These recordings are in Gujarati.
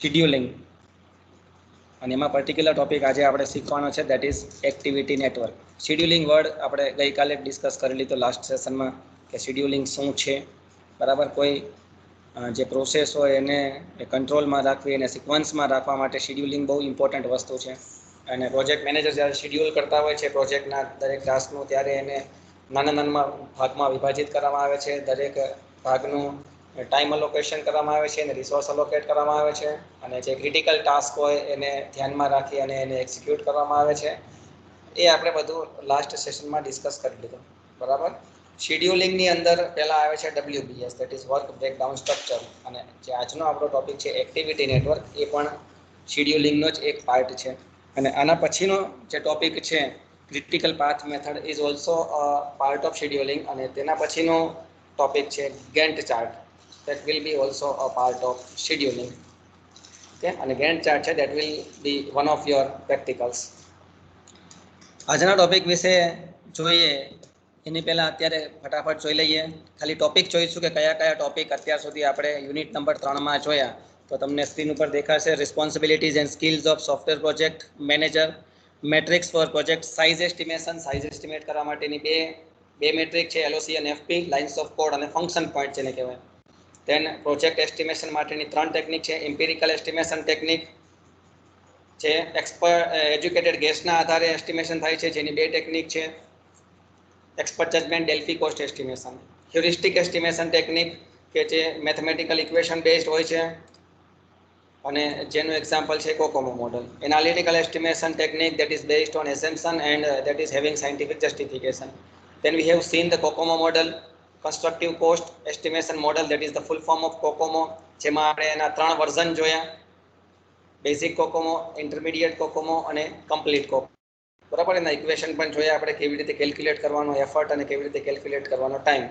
શિડ્યુલિંગ, અને એમાં પર્ટિક્યુલર ટોપિક આજે આપણે શીખવાનો છે, that is activity network. Scheduling word આપણે ગઈકાલે ડિસ્કસ કરી લીધો લાસ્ટ સેશનમાં કે શિડ્યુલિંગ શું છે. બરાબર, કોઈ જે પ્રોસેસ હોય એને કંટ્રોલમાં રાખવી, એને સિક્વન્સમાં રાખવા માટે શિડ્યુલિંગ બહુ ઇમ્પોર્ટન્ટ વસ્તુ છે. અને પ્રોજેક્ટ મેનેજર જ્યારે શિડ્યુલ કરતા હોય છે પ્રોજેક્ટના દરેક ટાસ્કનું, ત્યારે એને નાના નાના ભાગમાં વિભાજિત કરવામાં આવે છે. દરેક ભાગનું ટાઈમ અલોકેશન કરવામાં આવે છે અને રિસોર્સ અલોકેટ કરવામાં આવે છે. અને જે ક્રિટિકલ ટાસ્ક હોય એને ધ્યાનમાં રાખી અને એને એક્ઝિક્યુટ કરવામાં આવે છે. એ આપણે બધું લાસ્ટ સેશનમાં ડિસ્કસ કરી લીધું. બરાબર. શિડ્યુલિંગની અંદર પહેલાં આવે છે WBS, that is work breakdown structure. અને જે આજનો આપણો ટોપિક છે એક્ટિવિટી નેટવર્ક, એ પણ શિડ્યુલિંગનો જ એક પાર્ટ છે. અને આના પછીનો જે ટોપિક છે critical path method is also a part of scheduling. અને તેના પછીનો ટોપિક છે Gantt chart, that will be also a part of scheduling. Okay, અને ગેન્ટ ચાર્ટ છે that will be one of your practicals. આજના ટોપિક વિશે જોઈએ એની પહેલાં અત્યારે ફટાફટ જોઈ લઈએ. ખાલી ટોપિક જોઈશું કે કયા કયા ટોપિક અત્યાર સુધી આપણે યુનિટ નંબર 3માં જોયા. તો તમને સ્ક્રીન ઉપર દેખાશે. Responsibilities and skills of software project manager, metrics for project size estimation, size estimate કરવા માટેની બે મેટ્રિક છે, LOC અને FP, લાઇન્સ ઓફ કોડ અને ફંક્શન પોઈન્ટ જેને કહેવાય. દેન પ્રોજેક્ટ એસ્ટિમેશન માટેની 3 ટેકનિક છે. એમ્પિરિકલ એસ્ટિમેશન ટેકનિક જે એજ્યુકેટેડ ગેસના આધારે એસ્ટિમેશન થાય છે, જેની 2 ટેકનિક છે. Expert judgement, Delphi cost estimation. Heuristic estimation technique કે જે મેથમેટિકલ ઇક્વેશન બેઝડ હોય છે, અને જેનું એક્ઝામ્પલ છે COCOMO model. Analytical estimation technique that is based on assumption and that is having scientific justification. Then we have seen the COCOMO model, constructive cost estimation model, that is the full form of COCOMO, જેમાં આપણે એના 3 વર્ઝન જોયા: બેઝિક કોકોમો, ઇન્ટરમીડિયેટ કોકોમો અને કમ્પ્લીટ કોકોમો. બરાબર. એના ઇક્વેશન પણ જોયા આપણે, કેવી રીતે કેલ્ક્યુલેટ કરવાનો એફર્ટ અને કેવી રીતે કેલ્ક્યુલેટ કરવાનો time.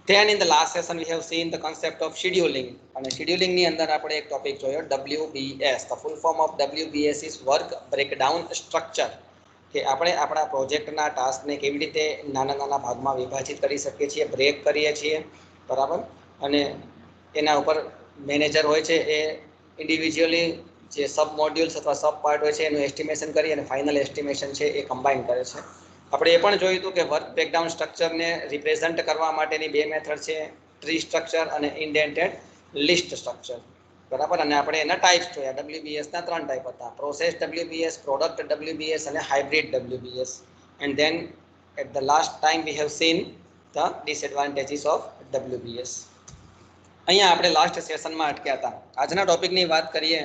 Then in the last session we have seen the concept of scheduling. અને scheduling ની અંદર આપણે એક ટોપિક જોયો WBS. The full form of WBS is work breakdown structure. કે આપણે આપણા પ્રોજેક્ટના ટાસ્કને કેવી રીતે નાના નાના ભાગમાં વિભાજિત કરી શકીએ છીએ, બ્રેક કરીએ છીએ. બરાબર. અને એના ઉપર મેનેજર હોય છે એ ઇન્ડિવિજ્યુઅલી જે સબ મોડ્યુલ્સ અથવા સબ પાર્ટ હોય છે એનું એસ્ટિમેશન કરી અને ફાઇનલ એસ્ટિમેશન છે એ કમ્બાઈન કરે છે. આપણે એ પણ જોયું હતું કે વર્ક બ્રેકડાઉન સ્ટ્રક્ચરને રિપ્રેઝન્ટ કરવા માટેની 2 મેથડ છે, ટ્રી સ્ટ્રક્ચર અને ઇન્ડેન્ટેડ લિસ્ટ સ્ટ્રક્ચર. બરાબર. અને આપણે એના ટાઈપ્સ જોયા. WBSના 3 ટાઈપ હતા: પ્રોસેસ WBS, પ્રોડક્ટ WBS અને hybrid WBS. And then at the last time we have seen the disadvantages of WBS. અહીંયા આપણે લાસ્ટ સેશનમાં અટક્યા હતા. આજના ટોપિકની વાત કરીએ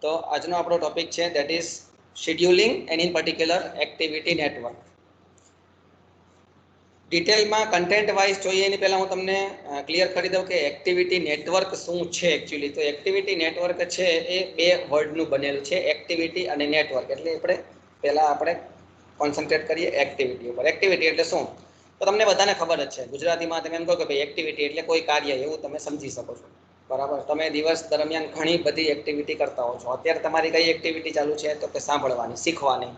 તો આજનો આપણો ટોપિક છે that is scheduling and in particular activity network. ડિટેલમાં કન્ટેન્ટ વાઇઝ જોઈએ એની પહેલાં હું તમને ક્લિયર કરી દઉં કે એક્ટિવિટી નેટવર્ક શું છે એકચ્યુઅલી. તો એક્ટિવિટી નેટવર્ક છે એ 2 વર્ડનું બનેલું છે, એક્ટિવિટી અને નેટવર્ક. એટલે પહેલાં આપણે કોન્સન્ટ્રેટ કરીએ એક્ટિવિટી ઉપર. એક્ટિવિટી એટલે શું? તો તમને બધાને ખબર જ છે. ગુજરાતીમાં તમે એમ કહો કે ભાઈ એક્ટિવિટી એટલે કોઈ કાર્ય, એવું તમે સમજી શકો છો. બરાબર. તમે દિવસ દરમિયાન ઘણી બધી એક્ટિવિટી કરતા હો છો. અત્યારે તમારી કઈ એક્ટિવિટી ચાલુ છે? તો કે સાંભળવાની, શીખવાની.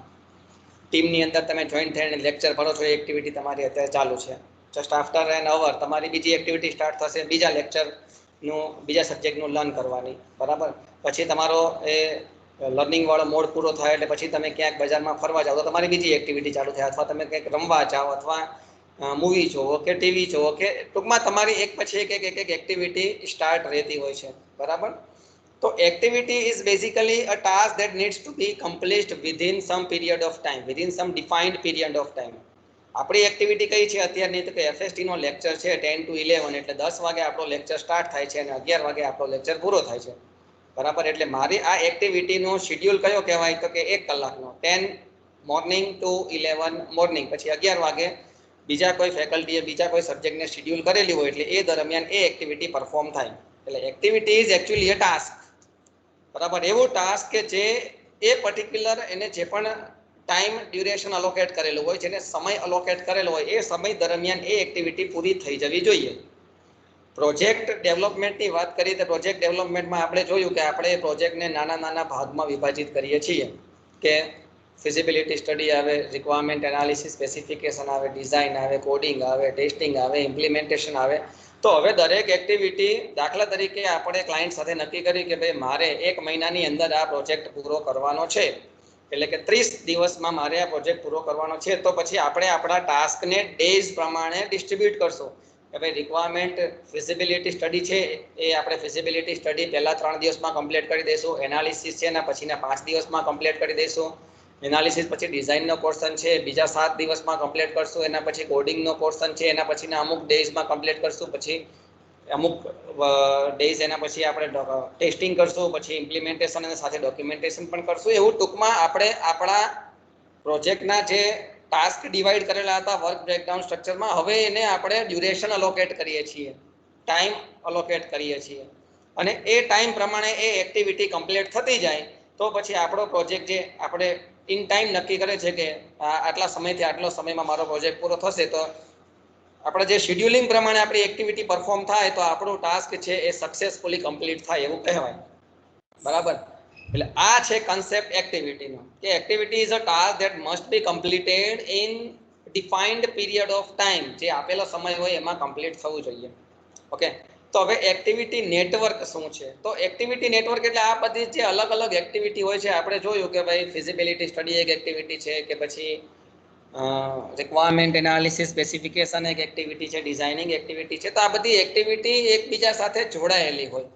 ટીમની અંદર તમે જોઈન્ટ થઈને લેક્ચર ભરો છો, એ એક્ટિવિટી તમારી અત્યારે ચાલુ છે. જસ્ટ આફ્ટર એન અવર તમારી બીજી એક્ટિવિટી સ્ટાર્ટ થશે, બીજા લેક્ચરનું, બીજા સબ્જેક્ટનું લર્ન કરવાની. બરાબર. પછી તમારો એ લર્નિંગ વાળો મોડ પૂરો થાય એટલે પછી તમે ક્યાંક બજારમાં ફરવા જાઓ તો તમારી બીજી એક્ટિવિટી ચાલુ થાય, અથવા તમે કંઈક રમવા જાઓ, અથવા મૂવી જોવો કે ટીવી જોવો, કે ટૂંકમાં તમારી એક પછી એક એક્ટિવિટી સ્ટાર્ટ રહેતી હોય છે. બરાબર. તો activity is basically a task that needs to be completed within some period of time, within some defined period of time. આપણી એક્ટિવિટી કઈ છે અત્યારની? તો કે FST નો લેક્ચર છે 10 to 11, એટલે 10 વાગે આપણો લેક્ચર સ્ટાર્ટ થાય છે અને 11 વાગે આપણો લેક્ચર પૂરો થાય છે. બરાબર. એટલે મારી આ એક્ટિવિટીનો શિડ્યુલ કયો કહેવાય? તો કે 1 કલાકનો, 10 મોર્નિંગ ટુ 11 મોર્નિંગ. પછી 11 વાગે બીજા કોઈ ફેકલ્ટીએ બીજા કોઈ સબ્જેક્ટને શિડ્યુલ કરેલી હોય એટલે એ દરમિયાન એ એક્ટિવિટી પરફોર્મ થાય. એટલે activity is actually a task. બરાબર. એવું ટાસ્ક કે જે એ પર્ટિક્યુલર એને જે પણ ટાઈમ ડ્યુરેશન અલોકેટ કરેલું હોય, જેને સમય અલોકેટ કરેલો હોય, એ સમય દરમિયાન એ એક્ટિવિટી પૂરી થઈ જવી જોઈએ. પ્રોજેક્ટ ડેવલપમેન્ટની વાત કરીએ તો પ્રોજેક્ટ ડેવલપમેન્ટમાં આપણે જોયું કે આપણે પ્રોજેક્ટને નાના નાના ભાગમાં વિભાજિત કરીએ છીએ. કે ફિઝિબિલિટી સ્ટડી આવે, રિક્વાયરમેન્ટ એનાલિસિસ, સ્પેસિફિકેશન આવે, ડિઝાઇન આવે, કોડિંગ આવે, ટેસ્ટિંગ આવે, ઇમ્પ્લિમેન્ટેશન આવે. તો હવે દરેક એક્ટિવિટી દાખલા તરીકે આપણે ક્લાયન્ટ સાથે નક્કી કરી કે ભાઈ મારે 1 મહિનાની અંદર આ પ્રોજેક્ટ પૂરો કરવાનો છે, એટલે કે 30 દિવસમાં મારે આ પ્રોજેક્ટ પૂરો કરવાનો છે, તો પછી આપણે આપણા ટાસ્કને ડેઝ પ્રમાણે ડિસ્ટ્રીબ્યુટ કરશું કે ભાઈ રિક્વાયરમેન્ટ ફિઝિબિલિટી સ્ટડી છે એ આપણે ફિઝિબિલિટી સ્ટડી પહેલા 3 દિવસમાં કમ્પ્લીટ કરી દઈશું, એનાલિસિસ છે એના પછીના 5 દિવસમાં કમ્પ્લીટ કરી દઈશું, એનાલિસિસ પછી ડિઝાઇનનો પોર્શન છે બીજા 7 દિવસમાં કમ્પ્લીટ કરશું, એના પછી કોડિંગનો પોર્શન છે એના પછીના અમુક ડેઝમાં કમ્પ્લીટ કરશું, પછી અમુક ડેઝ એના પછી આપણે ટેસ્ટિંગ કરશું, પછી ઇમ્પ્લિમેન્ટેશન અને સાથે ડોક્યુમેન્ટેશન પણ કરશું. એવું ટૂંકમાં આપણે આપણા પ્રોજેક્ટના જે ટાસ્ક ડિવાઈડ કરેલા હતા વર્ક બ્રેકડાઉન સ્ટ્રક્ચરમાં, હવે એને આપણે ડ્યુરેશન અલોકેટ કરીએ છીએ, ટાઈમ અલોકેટ કરીએ છીએ, અને એ ટાઈમ પ્રમાણે એ એક્ટિવિટી કમ્પ્લીટ થતી જાય તો પછી આપણો પ્રોજેક્ટ જે આપણે ઇન ટાઈમ નક્કી કરે છે કે આટલા સમયથી આટલો સમયમાં મારો પ્રોજેક્ટ પૂરો થશે, તો આપણે જે શેડ્યુલિંગ પ્રમાણે આપણી એક્ટિવિટી પરફોર્મ થાય તો આપણું ટાસ્ક છે એ સક્સેસફુલી કમ્પ્લીટ થાય એવું કહેવાય. બરાબર. એટલે આ છે કન્સેપ્ટ એક્ટિવિટીનો કે activity is a task that must be completed in defined period of time, જે આપેલો સમય હોય એમાં કમ્પ્લીટ થવું જોઈએ. ઓકે. તો હવે એક્ટિવિટી નેટવર્ક શું છે? તો એક્ટિવિટી નેટવર્ક એટલે આ બધી જે અલગ અલગ એક્ટિવિટી હોય છે, આપણે જોયું કે ભાઈ ફિઝિબિલિટી સ્ટડી એક એક્ટિવિટી છે, કે પછી રિક્વાયરમેન્ટ એનાલિસિસ સ્પેસિફિકેશન એક એક્ટિવિટી છે, ડિઝાઇનિંગ એક્ટિવિટી છે. તો આ બધી એક્ટિવિટી એકબીજા સાથે જોડાયેલી હોય.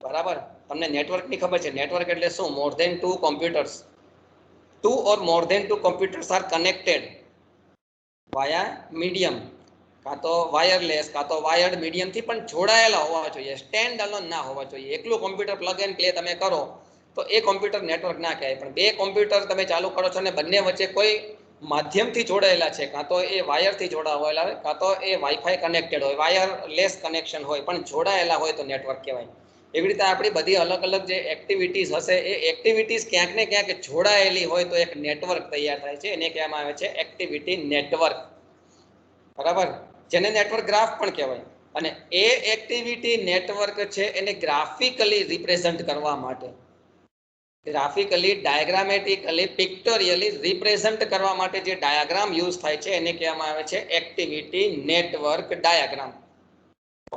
બરાબર. તમને નેટવર્કની ખબર છે, નેટવર્ક એટલે શું? More than 2 computers, 2 or more than 2 computers are connected via medium, કાં તો વાયરલેસ કાં તો વાયર્ડ મીડિયમથી પણ જોડાયેલા હોવા જોઈએ, સ્ટેન્ડ અલોન ના હોવા જોઈએ. એકલું કોમ્પ્યુટર પ્લગ એન્ડ પ્લે તમે કરો તો એ કોમ્પ્યુટર નેટવર્ક ના કહેવાય, પણ 2 કોમ્પ્યુટર તમે ચાલુ કરો છો અને બંને વચ્ચે કોઈ માધ્યમથી જોડાયેલા છે, કાં તો એ વાયરથી જોડાયેલા હોય કાં તો એ વાઈફાઈ કનેક્ટેડ હોય, વાયરલેસ કનેક્શન હોય, પણ જોડાયેલા હોય તો નેટવર્ક કહેવાય. એવી રીતે આપણી બધી અલગ અલગ જે એક્ટિવિટીઝ હશે એ એક્ટિવિટીઝ ક્યાંક ને ક્યાંક જોડાયેલી હોય તો એક નેટવર્ક તૈયાર થાય છે, એને કહેવામાં આવે છે એક્ટિવિટી નેટવર્ક. બરાબર. જેને નેટવર્ક ગ્રાફ પણ કહેવાય. અને એ એક્ટિવિટી નેટવર્ક છે એને ગ્રાફિકલી રિપ્રેઝન્ટ કરવા માટે, ગ્રાફિકલી, ડાયાગ્રામેટિકલી, પિક્ટોરિયલી રિપ્રેઝન્ટ કરવા માટે જે ડાયાગ્રામ યુઝ થાય છે એને કહેવામાં આવે છે એક્ટિવિટી નેટવર્ક ડાયાગ્રામ.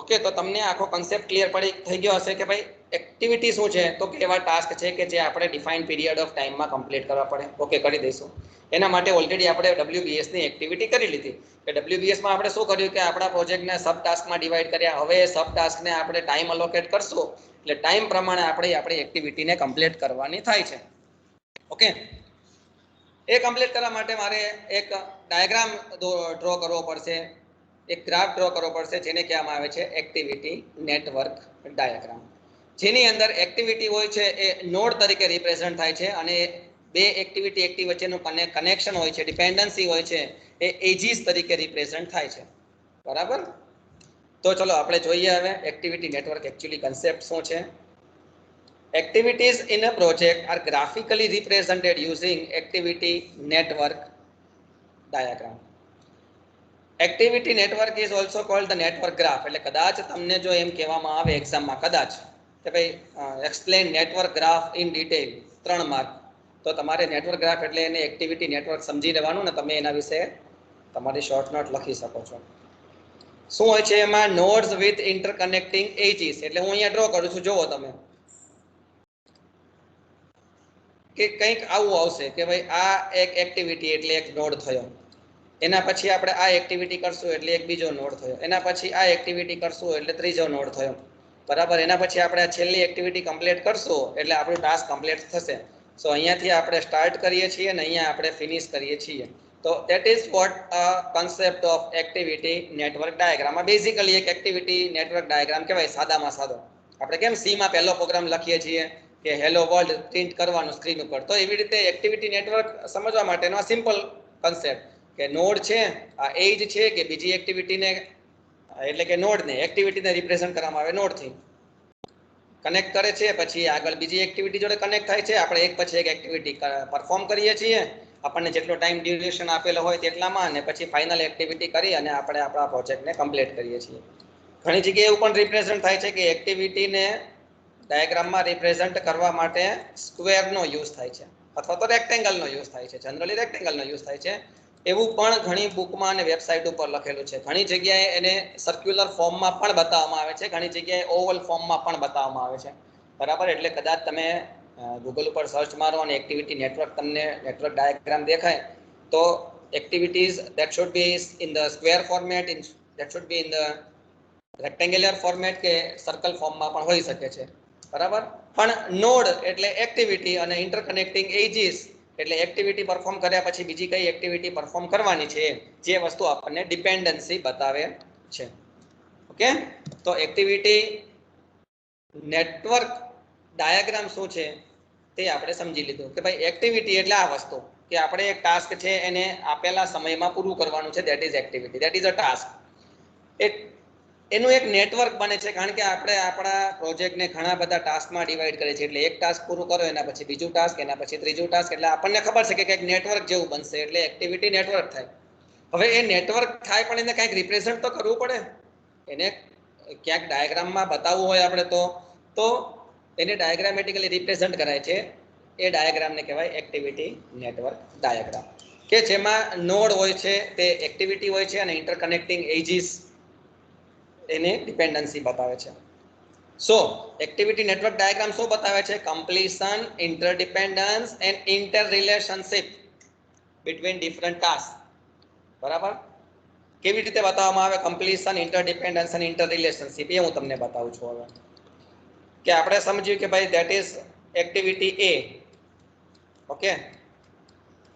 ઓકે. તો તમને આખો કન્સેપ્ટ ક્લિયર થઈ ગયો હશે કે ભાઈ એક્ટિવિટી શું છે, તો કેવા ટાસ્ક છે કે જે આપણે ડિફાઇન્ડ પીરિયડ ઓફ ટાઈમમાં કમ્પ્લીટ કરવા પડે. ઓકે, કરી દઈશું. એના માટે ઓલરેડી આપણે WBSની એક્ટિવિટી કરી લીધી કે WBSમાં આપણે શું કર્યું કે આપણા પ્રોજેક્ટને સબ ટાસ્કમાં ડિવાઈડ કર્યા. હવે એ સબ ટાસ્કને આપણે ટાઈમ અલોકેટ કરશું એટલે ટાઈમ પ્રમાણે આપણે આપણી એક્ટિવિટીને કમ્પ્લીટ કરવાની થાય છે. ઓકે. એ કમ્પ્લીટ કરવા માટે મારે એક ડાયાગ્રામ ડ્રો કરવો પડશે, એક ગ્રાફ ડ્રો કરવો પડશે, જેને કહેવામાં આવે છે એક્ટિવિટી નેટવર્ક ડાયાગ્રામ, જેની અંદર એક્ટિવિટી હોય છે એ નોડ તરીકે રિપ્રેઝન્ટ થાય છે અને 2 એક્ટિવિટી વચ્ચેનું કનેક્શન હોય છે, ડિપેન્ડન્સી હોય છે, એ એજીસ તરીકે રિપ્રેઝન્ટ થાય છે. બરાબર. તો ચલો આપણે જોઈએ હવે એક્ટિવિટી નેટવર્ક એકચ્યુઅલી કન્સેપ્ટ શું છે. Activities in a project are graphically represented using activity network diagram. Activity network is also called the network graph. એટલે કદાચ તમને જો એમ કહેવામાં આવે એક્ઝામમાં કદાચ કે ભાઈ explain network graph in detail 3 mark, તો તમારે નેટવર્ક ગ્રાફ એટલે એને એક્ટિવિટી નેટવર્ક સમજી લેવાનું ને તમે એના વિશે તમારી શોર્ટ નોટ લખી શકો છો. શું હોય છે એમાં? Nodes with interconnecting edges. એટલે હું અહીંયા ડ્રો કરું છું, જુઓ તમે કે કંઈક આવું આવશે કે ભાઈ આ એક એક્ટિવિટી એટલે એક નોડ થયો, એના પછી આપણે આ એક્ટિવિટી કરશું એટલે એક બીજો નોડ થયો, એના પછી આ એક્ટિવિટી કરશું એટલે ત્રીજો નોડ થયો. બરાબર. એના પછી આપણે આ છેલ્લી એક્ટિવિટી કમ્પ્લીટ કરશું એટલે આપણું ટાસ્ક કમ્પ્લીટ થશે. સો અહીંયાથી આપણે સ્ટાર્ટ કરીએ છીએ અને અહીંયા આપણે ફિનિશ કરીએ છીએ. તો that is vote concept of activity network diagram. આ બેઝિકલી એક એક્ટિવિટી નેટવર્ક ડાયાગ્રામ કહેવાય, સાદામાં સાદો. આપણે કેમ સીમાં પહેલો પ્રોગ્રામ લખીએ છીએ કે હેલો વર્લ્ડ પ્રિન્ટ કરવાનું સ્ક્રીન ઉપર, તો એવી રીતે એક્ટિવિટી નેટવર્ક સમજવા માટેનો આ સિમ્પલ કન્સેપ્ટ કે નોડ છે, આ એજ છે કે બીજી એક્ટિવિટીને એટલે કે નોડને એક્ટિવિટીને રિપ્રેઝન્ટ કરવામાં આવે નોડથી, કનેક્ટ કરે છે, પછી આગળ બીજી એક્ટિવિટી જોડે કનેક્ટ થાય છે, આપણે એક પછી એક એક્ટિવિટી પરફોર્મ કરીએ છીએ, આપણને જેટલો ટાઈમ ડ્યુરેશન આપેલો હોય તેટલામાં, અને પછી ફાઇનલ એક્ટિવિટી કરી અને આપણે આપણા પ્રોજેક્ટને કમ્પ્લીટ કરીએ છીએ. ઘણી જગ્યાએ એવું પણ રિપ્રેઝન્ટ થાય છે કે એક્ટિવિટીને ડાયાગ્રામમાં રિપ્રેઝન્ટ કરવા માટે સ્ક્વેરનો યુઝ થાય છે અથવા તો રેક્ટેંગલનો યુઝ થાય છે. જનરલી રેક્ટેંગલનો યુઝ થાય છે, એવું પણ ઘણી બુકમાં અને વેબસાઇટ ઉપર લખેલું છે. ઘણી જગ્યાએ એને સર્ક્યુલર ફોર્મમાં પણ બતાવવામાં આવે છે, ઘણી જગ્યાએ ઓવલ ફોર્મમાં પણ બતાવવામાં આવે છે. બરાબર, એટલે કદાચ તમે ગૂગલ ઉપર સર્ચ મારો અને એક્ટિવિટી નેટવર્ક તમને નેટવર્ક ડાયાગ્રામ દેખાય તો activities that should be in the square format, that should be in the rectangular format કે સર્કલ ફોર્મમાં પણ હોઈ શકે છે. બરાબર, પણ નોડ એટલે એક્ટિવિટી અને ઇન્ટરકનેક્ટિંગ એજીસ એટલે એક્ટિવિટી પરફોર્મ કર્યા પછી બીજી કઈ એક્ટિવિટી પરફોર્મ કરવાની છે જે વસ્તુ આપણને ડિપેન્ડન્સી બતાવે છે. ઓકે, તો એક્ટિવિટી નેટવર્ક ડાયાગ્રામ શું છે તે આપણે સમજી લીધું કે ભાઈ એક્ટિવિટી એટલે આ વસ્તુ કે આપણે એક ટાસ્ક છે એને આપેલા સમયમાં પૂરું કરવાનું છે, that is activity, that is a task. એનું એક નેટવર્ક બને છે કારણ કે આપણે આપણા પ્રોજેક્ટને ઘણા બધા ટાસ્કમાં ડિવાઈડ કરીએ છીએ. એટલે એક ટાસ્ક પૂરું કરો એના પછી બીજું ટાસ્ક, એના પછી ત્રીજું ટાસ્ક, એટલે આપણને ખબર છે કે કંઈક નેટવર્ક જેવું બનશે એટલે એક્ટિવિટી નેટવર્ક થાય. હવે એ નેટવર્ક થાય પણ એને કંઈક રિપ્રેઝન્ટ તો કરવું પડે, એને ક્યાંક ડાયાગ્રામમાં બતાવવું હોય આપણે તો એને ડાયાગ્રામેટિકલી રિપ્રેઝન્ટ કરાય છે. એ ડાયાગ્રામને કહેવાય એક્ટિવિટી નેટવર્ક ડાયાગ્રામ, કે જેમાં નોડ હોય છે તે એક્ટિવિટી હોય છે અને ઇન્ટરકનેક્ટિંગ એજીસ એને ડિપેન્ડન્સી બતાવે છે. સો એક્ટિવિટી નેટવર્ક ડાયાગ્રામ શું બતાવે છે? Completion, interdependence and inter relationship between different task. બરાબર, કેવી રીતે બતાવવામાં આવે કમ્પ્લીશન, ઇન્ટરડિપેન્ડન્સ અને ઇન્ટર રિલેશનશિપ એ હું તમને બતાવું છું. હવે કે આપણે સમજ્યું કે ભાઈ that is activity A, okay,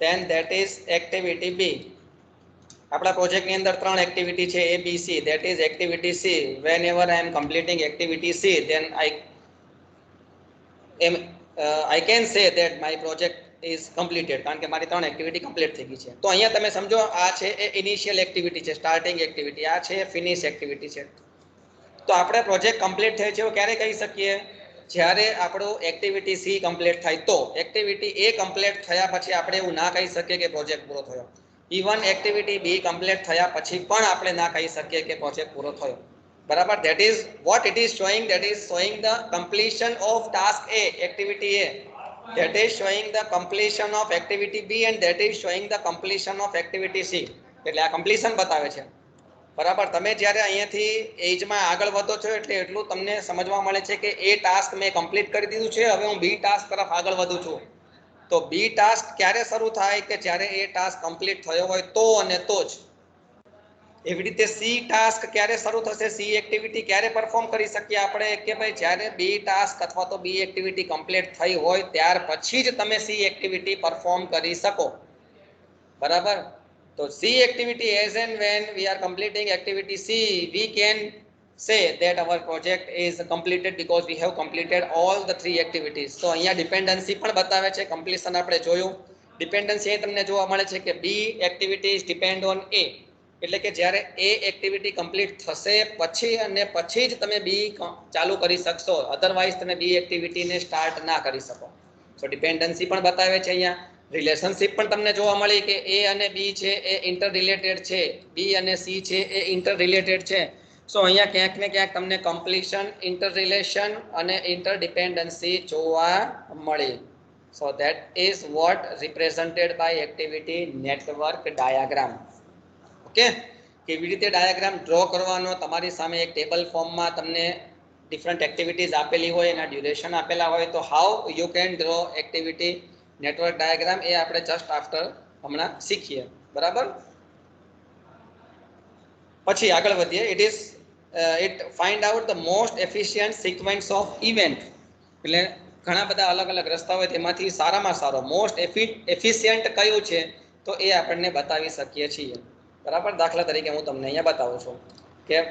then that is activity B. આપણા પ્રોજેક્ટની અંદર 3 એક્ટિવિટી છે A, B, C. That is activity C. Whenever I am completing activity C, then I can say that my project is completed, કારણ કે મારી 3 એક્ટિવિટી કમ્પ્લીટ થઈ ગઈ છે. તો અહીંયા તમે સમજો આ છે એ ઇનિશિયલ એક્ટિવિટી છે, સ્ટાર્ટિંગ એક્ટિવિટી, આ છે ફિનિશ એક્ટિવિટી છે. તો આપણે પ્રોજેક્ટ કમ્પ્લીટ થયો છે એવું ક્યારે કહી શકીએ? જ્યારે આપણું એક્ટિવિટી સી કમ્પ્લીટ થાય. તો એક્ટિવિટી એ કમ્પ્લીટ થયા પછી આપણે એવું ના કહી શકીએ કે પ્રોજેક્ટ પૂરો થયો. ઇવન એક્ટિવિટી બી કમ્પ્લીટ થયા પછી પણ આપણે ના કહી શકીએ કે પ્રોજેક્ટ પૂરો થયો. બરાબર, that is what it is showing, that is showing the completion of task A, activity A. That is showing the completion of activity B and that is showing the completion of activity C. એટલે આ કમ્પ્લીશન બતાવે છે. બરાબર, તમે જ્યારે અહીંયાથી એજમાં આગળ વધો છો એટલે એટલું તમને સમજવા મળે છે કે એ ટાસ્ક મેં કમ્પ્લીટ કરી દીધું છે, હવે હું બી ટાસ્ક તરફ આગળ વધું છું. તો બી ટાસ્ક ક્યારે શરૂ થાય કે જ્યારે એ ટાસ્ક કમ્પ્લીટ થયો હોય તો અને તો જ. એવી રીતે સી ટાસ્ક ક્યારે શરૂ થશે, સી એક્ટિવિટી ક્યારે પરફોર્મ કરી શકીએ આપણે કે ભાઈ જ્યારે બી ટાસ્ક અથવા તો બી એક્ટિવિટી કમ્પ્લીટ થઈ હોય ત્યાર પછી જ તમે સી એક્ટિવિટી પરફોર્મ કરી શકો. બરાબર, તો C activity, as and when we are completing activity C, we can say that our project is completed because we have completed all the 3 activities. તો અહીંયા ડિપેન્ડન્સી પણ બતાવે છે, કમ્પ્લીશન આપણે જોયું. ડિપેન્ડન્સી એ તમને જોવા મળે છે કે B activities depend on A, એટલે કે જ્યારે A એક્ટિવિટી કમ્પ્લીટ થશે પછી અને પછી જ તમે B ચાલુ કરી શકશો, અધરવાઇઝ તમે B એક્ટિવિટીને સ્ટાર્ટ ના કરી શકો. સો ડિપેન્ડન્સી પણ બતાવે છે અહીંયા. રિલેશનશિપ પણ તમને જોવા મળી કે એ અને બી છે એ ઇન્ટર રિલેટેડ છે, બી અને સી છે એ ઇન્ટર રિલેટેડ છે. સો અહીંયા ક્યાંક ને ક્યાંક તમને કમ્પ્લીશન, ઇન્ટર રિલેશન અને ઇન્ટર ડિપેન્ડન્સી જોવા મળી. So that is what represented by activity network diagram. Okay, કેવી રીતે ડાયાગ્રામ ડ્રો કરવાનો? તમારી સામે એક ટેબલ ફોર્મમાં તમને ડિફરન્ટ એક્ટિવિટીઝ આપેલી હોય, એના ડ્યુરેશન આપેલા હોય, તો how you can draw activity network diagram એ આપણે જસ્ટ આફ્ટર હમણાં શીખીએ. બરાબર, પછી આગળ વધીએ. It find out the most efficient sequence of event. એટલે ઘણા બધા અલગ અલગ રસ્તા હોય, તેમાંથી સારામાં સારો મોસ્ટ એફિશિયન્ટ કયું છે તો એ આપણને બતાવી શકીએ છીએ. બરાબર, દાખલા તરીકે હું તમને અહીંયા બતાવું છું કે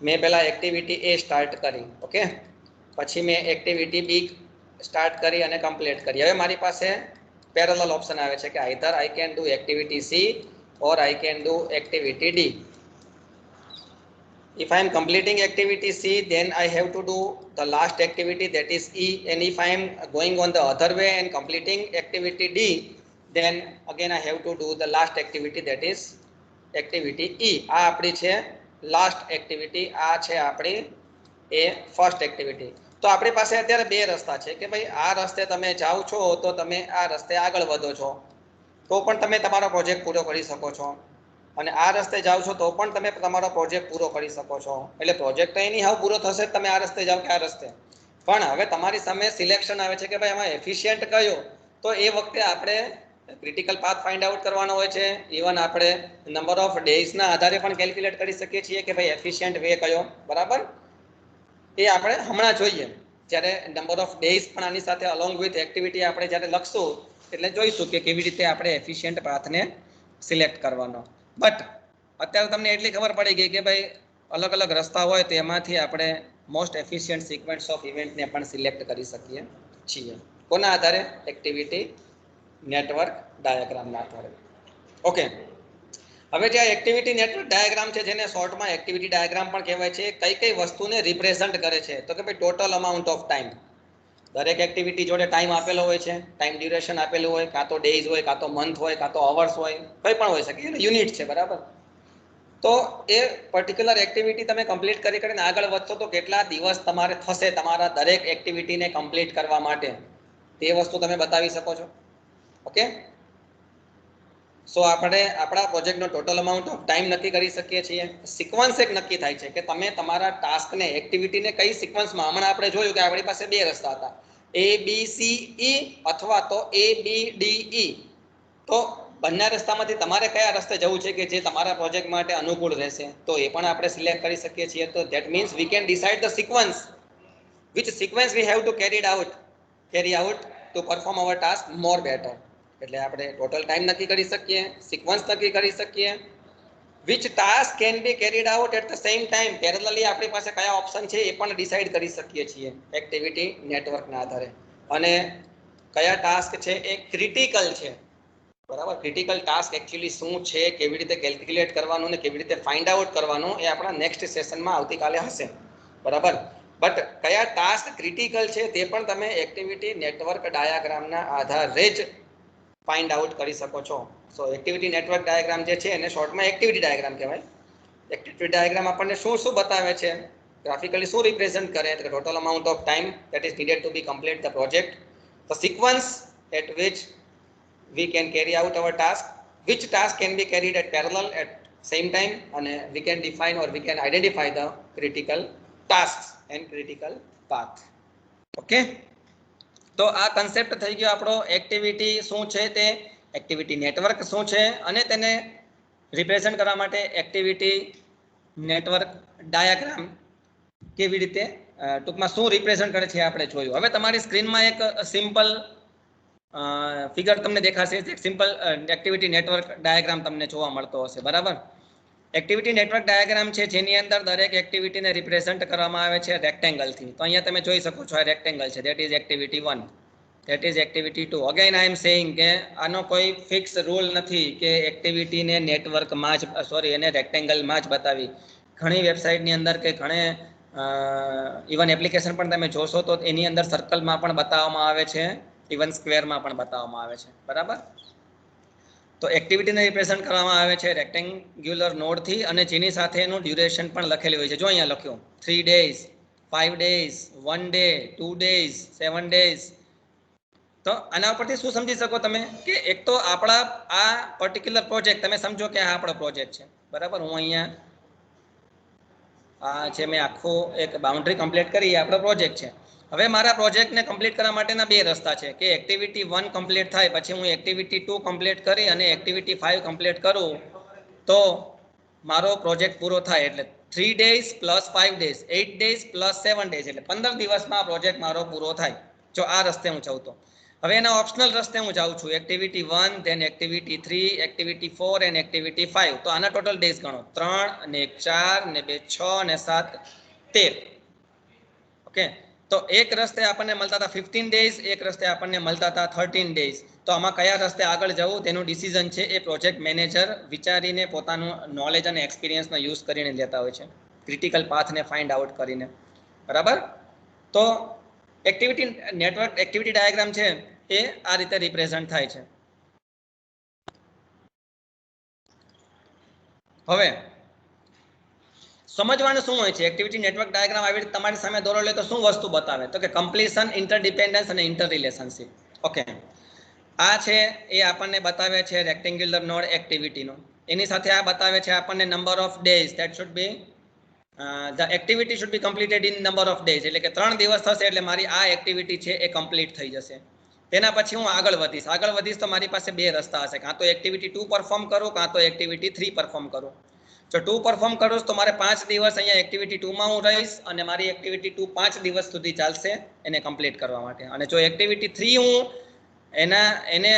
મેં પહેલાં એક્ટિવિટી એ સ્ટાર્ટ કરી, ઓકે, પછી મેં એક્ટિવિટી બી સ્ટાર્ટ કરી અને કમ્પ્લીટ કરી. હવે મારી પાસે પેરેલલ ઓપ્શન આવે છે કે either I can do activity C or I can do activity D. If I am completing activity C, then I have to do the last activity, that is E. And if I am going on the other way and completing activity D, then again I have to do the last activity, that is activity E. આ આપણી છે લાસ્ટ એક્ટિવિટી, આ છે આપણી એ ફર્સ્ટ એક્ટિવિટી. તો આપણી પાસે અત્યારે બે રસ્તા છે કે ભાઈ આ રસ્તે તમે જાઓ છો તો તમે આ રસ્તે આગળ વધો છો, તો પણ તમે તમારો પ્રોજેક્ટ પૂરો કરી શકો છો, અને આ રસ્તે જાઓ છો તો પણ તમે તમારો પ્રોજેક્ટ પૂરો કરી શકો છો. એટલે પ્રોજેક્ટ તો એની હાવ પૂરો થશે જ તમે આ રસ્તે જાઓ કે આ રસ્તે. પણ હવે તમારી સામે સિલેક્શન આવે છે કે ભાઈ આમાં એફિશિયન્ટ કયો, તો એ વખતે આપણે ક્રિટિકલ પાથ ફાઇન્ડ આઉટ કરવાનો હોય છે. ઇવન આપણે નંબર ઓફ ડેઝના આધારે પણ કેલ્ક્યુલેટ કરી શકીએ છીએ કે ભાઈ એફિશિયન્ટ વે કયો, બરાબર. એ આપણે હમણાં જોઈએ જ્યારે નંબર ઓફ ડેઝ પણ આની સાથે અલોંગ વિથ એક્ટિવિટી આપણે જ્યારે લખશું એટલે જોઈશું કે કેવી રીતે આપણે એફિશિયન્ટ પાથને સિલેક્ટ કરવાનો. બટ અત્યારે તમને એટલી ખબર પડી ગઈ કે ભાઈ અલગ અલગ રસ્તા હોય તો એમાંથી આપણે મોસ્ટ એફિશિયન્ટ સિક્વન્સ ઓફ ઇવેન્ટને પણ સિલેક્ટ કરી શકીએ છીએ. કોના આધારે? એક્ટિવિટી નેટવર્ક ડાયાગ્રામના આધારે. ઓકે, હવે જે એક્ટિવિટી નેટવર્ક ડાયાગ્રામ છે જેને શોર્ટમાં એક્ટિવિટી ડાયાગ્રામ પણ કહેવાય છે, કઈ કઈ વસ્તુને રિપ્રેઝન્ટ કરે છે? તો કે ભાઈ ટોટલ અમાઉન્ટ ઓફ ટાઈમ. દરેક એક્ટિવિટી જોડે ટાઈમ આપેલો હોય છે, ટાઈમ ડ્યુરેશન આપેલું હોય, કાં તો ડેઝ હોય, કાં તો મંથ હોય, કાં તો અવર્સ હોય, કંઈ પણ હોઈ શકે, એટલે યુનિટ છે, બરાબર. તો એ પર્ટિક્યુલર એક્ટિવિટી તમે કમ્પ્લીટ કરીને આગળ વધશો તો કેટલા દિવસ તમારે થશે તમારા દરેક એક્ટિવિટીને કમ્પ્લીટ કરવા માટે, તે વસ્તુ તમે બતાવી શકો છો. ઓકે, સો આપણે આપણા પ્રોજેક્ટનો ટોટલ અમાઉન્ટ ઓફ ટાઈમ નક્કી કરી શકીએ છીએ. સિક્વન્સ એક નક્કી થાય છે કે તમે તમારા ટાસ્કને એક્ટિવિટીને કઈ સિક્વન્સમાં, હમણાં આપણે જોયું કે આપણી પાસે બે રસ્તા હતા, ABCE અથવા તો ABDE. તો બંને રસ્તામાંથી તમારે કયા રસ્તે જવું છે કે જે તમારા પ્રોજેક્ટ માટે અનુકૂળ રહેશે, તો એ પણ આપણે સિલેક્ટ કરી શકીએ છીએ. તો that means we can decide the sequence, which sequence we have to carry out to perform our task more better. એટલે આપણે ટોટલ ટાઈમ નક્કી કરી શકીએ, સિક્વન્સ નક્કી કરી શકીએ, which task can be carried out at the same time, parallelly આપણી પાસે કયા ઓપ્શન છે એ પણ ડિસાઇડ કરી શકીએ છીએ એક્ટિવિટી નેટવર્કના આધારે. અને કયા ટાસ્ક છે એ ક્રિટિકલ છે, બરાબર. ક્રિટિકલ ટાસ્ક એકચ્યુઅલી શું છે, કેવી રીતે કેલ્ક્યુલેટ કરવાનું ને કેવી રીતે ફાઇન્ડ આઉટ કરવાનું એ આપણા નેક્સ્ટ સેશનમાં આવતીકાલે હશે, બરાબર. બટ કયા ટાસ્ક ક્રિટિકલ છે તે પણ તમે એક્ટિવિટી નેટવર્ક ડાયાગ્રામના આધારે જ ફાઇન્ડ આઉટ કરી શકો છો. સો એક્ટિવિટી નેટવર્ક ડાયાગ્રામ જે છે એને શોર્ટમાં એક્ટિવિટી ડાયાગ્રામ કહેવાય. એક્ટિવિટી ડાયાગ્રામ આપણને શું શું બતાવે છે, ગ્રાફિકલી શું રિપ્રેઝન્ટ કરે, total amount of time that is needed to be complete the project, the sequence at which we can carry out our task, which task can be carried at parallel at same time, and we can define or we can identify the critical tasks and critical path. Okay, તો આ કન્સેપ્ટ થઈ ગયો આપણો એક્ટિવિટી શું છે તે, એક્ટિવિટી નેટવર્ક શું છે, અને તેને રિપ્રેઝન્ટ કરવા માટે એક્ટિવિટી નેટવર્ક ડાયાગ્રામ કેવી રીતે ટૂંકમાં શું રિપ્રેઝન્ટ કરે છે આપણે જોયું. હવે તમારી સ્ક્રીનમાં એક સિમ્પલ ફિગર તમને દેખાશે, એક સિમ્પલ એક્ટિવિટી નેટવર્ક ડાયાગ્રામ તમને જોવા મળતો હશે, બરાબર. એક્ટિવિટી નેટવર્ક ડાયાગ્રામ છે જેની અંદર દરેક એક્ટિવિટીને રિપ્રેઝન્ટ કરવામાં આવે છે રેક્ટેંગલથી. તો અહીંયા તમે જોઈ શકો છો આ રેક્ટેંગલ છે, that is activity 1, that is activity 2. Again I am saying કે આનો કોઈ ફિક્સ રૂલ નથી કે એક્ટિવિટીને નેટવર્કમાં જ એને રેક્ટેંગલમાં જ બતાવી. ઘણી વેબસાઇટની અંદર કે ઘણે ઇવન એપ્લિકેશન પણ તમે જોશો તો એની અંદર સર્કલમાં પણ બતાવવામાં આવે છે, ઇવન સ્ક્વેરમાં પણ બતાવવામાં આવે છે, બરાબર. તો એક્ટિવિટીને રિપ્રેઝન્ટ કરવામાં આવે છે રેક્ટેંગ્યુલર નોડથી, અને જેની સાથે એનું ડ્યુરેશન પણ લખેલું હોય છે. જો અહીંયા લખ્યું 3 days, 5 days, 1 day, 2 days, 7 days. તો આના ઉપરથી શું સમજી શકો તમે કે એક તો આપણા આ પર્ટિક્યુલર પ્રોજેક્ટ તમે સમજો કે આ આપણો પ્રોજેક્ટ છે, બરાબર. હું અહીંયા આ જે મેં આખો એક બાઉન્ડ્રી કમ્પ્લીટ કરી એ આપણો પ્રોજેક્ટ છે. હવે મારા પ્રોજેક્ટને કમ્પ્લીટ કરવા માટેના બે રસ્તા છે કે એક્ટિવિટી 1 કમ્પ્લીટ થાય પછી હું એક્ટિવિટી 2 કમ્પ્લીટ કરી અને એક્ટિવિટી 5 કમ્પ્લીટ કરું તો મારો પ્રોજેક્ટ પૂરો થાય. એટલે 3 days plus 5 days, 8 days plus 7 days, એટલે 15 દિવસમાં પ્રોજેક્ટ મારો પૂરો થાય જો આ રસ્તે હું જાઉં તો. હવે એના ઓપ્શનલ રસ્તે હું જાઉં છું, activity 1, then activity 3, activity 4 and activity 5. તો આના ટોટલ ડેઝ ગણો, 3 અને 1 4 ને 2 6 અને 7 13. ઓકે, તો એક રસ્તે આપણને મળતા હતા 15 ડેઝ, એક રસ્તે આપણને મળતા હતા 13 ડેઝ. તો આમાં કયા રસ્તે આગળ જવું તેનું ડિસિઝન છે એ પ્રોજેક્ટ મેનેજર વિચારીને પોતાનું નોલેજ અને એક્સપિરિયન્સનો યુઝ કરીને લેતા હોય છે, ક્રિટિકલ પાથને ફાઇન્ડ આઉટ કરીને, બરાબર. તો એક્ટિવિટી નેટવર્ક એક્ટિવિટી ડાયાગ્રામ છે એ આ રીતે રિપ્રેઝન્ટ થાય છે. હવે સમજવાનું શું હોય છે, એક્ટિવિટી નેટવર્ક ડાયાગ્રામ આવી રીતે તમારી સામે દોરેલો તો શું વસ્તુ બતાવે, તો કે કમ્પ્લીશન, ઇન્ટરડિપેન્ડન્સ અને ઇન્ટર રિલેશનશિપ. ઓકે, આ છે એ આપણને બતાવે છે રેક્ટેન્ગ્યુલર નોડ એક્ટિવિટીનો. એની સાથે આ બતાવે છે આપણને number of days that should be the activity should be completed in number of days, એટલે કે 3 દિવસ થશે એટલે મારી આ એક્ટિવિટી છે એ કમ્પ્લીટ થઈ જશે. તેના પછી હું આગળ વધીશ તો મારી પાસે બે રસ્તા હશે, કાં તો એક્ટિવિટી 2 પરફોર્મ કરું, કાં તો એક્ટિવિટી 3 પરફોર્મ કરું. જો 2 પરફોર્મ કરું તો મારે 5 દિવસ અહીંયા એક્ટિવિટી 2 માં હું રહીશ અને મારી એક્ટિવિટી 2 5 દિવસ સુધી ચાલશે એને કમ્પ્લીટ કરવા માટે. અને જો એક્ટિવિટી 3 હું એને